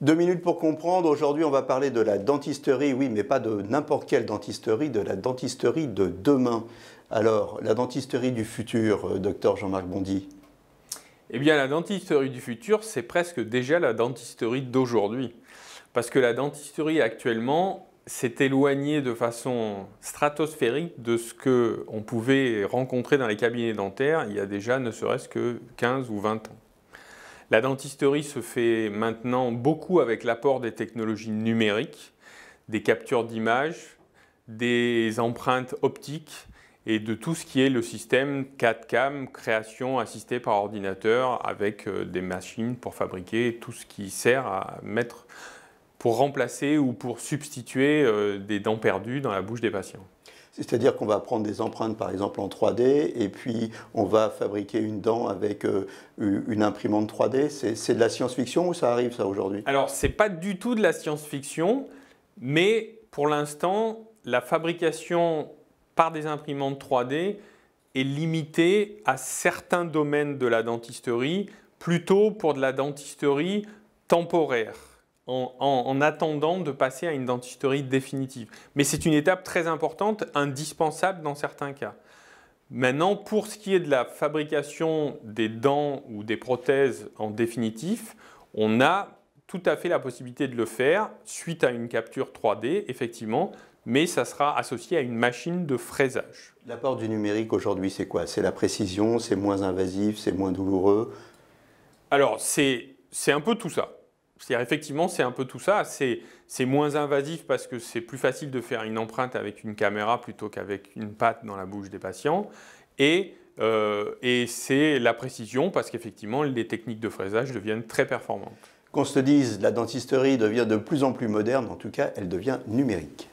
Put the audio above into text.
2 minutes pour comprendre. Aujourd'hui, on va parler de la dentisterie, oui, mais pas de n'importe quelle dentisterie, de la dentisterie de demain. Alors, la dentisterie du futur, docteur Jean-Marc Bondy. Eh bien, la dentisterie du futur, c'est presque déjà la dentisterie d'aujourd'hui. Parce que la dentisterie actuellement s'est éloignée de façon stratosphérique de ce qu'on pouvait rencontrer dans les cabinets dentaires il y a déjà ne serait-ce que 15 ou 20 ans. La dentisterie se fait maintenant beaucoup avec l'apport des technologies numériques, des captures d'images, des empreintes optiques et de tout ce qui est le système CAD/CAM, création assistée par ordinateur, avec des machines pour fabriquer tout ce qui sert à mettre, pour remplacer ou pour substituer des dents perdues dans la bouche des patients. C'est-à-dire qu'on va prendre des empreintes, par exemple, en 3D, et puis on va fabriquer une dent avec une imprimante 3D. C'est de la science-fiction ou ça arrive, ça, aujourd'hui? Alors, ce n'est pas du tout de la science-fiction, mais pour l'instant, la fabrication par des imprimantes 3D est limitée à certains domaines de la dentisterie, plutôt pour de la dentisterie temporaire, en attendant de passer à une dentisterie définitive. Mais c'est une étape très importante, indispensable dans certains cas. Maintenant, pour ce qui est de la fabrication des dents ou des prothèses en définitif, on a tout à fait la possibilité de le faire suite à une capture 3D, effectivement, mais ça sera associé à une machine de fraisage. L'apport du numérique aujourd'hui, c'est quoi? C'est la précision, c'est moins invasif, c'est moins douloureux? Alors, c'est un peu tout ça. Effectivement, c'est un peu tout ça. C'est moins invasif parce que c'est plus facile de faire une empreinte avec une caméra plutôt qu'avec une patte dans la bouche des patients. Et c'est la précision parce qu'effectivement, les techniques de fraisage deviennent très performantes. Qu'on se dise, la dentisterie devient de plus en plus moderne, en tout cas, elle devient numérique.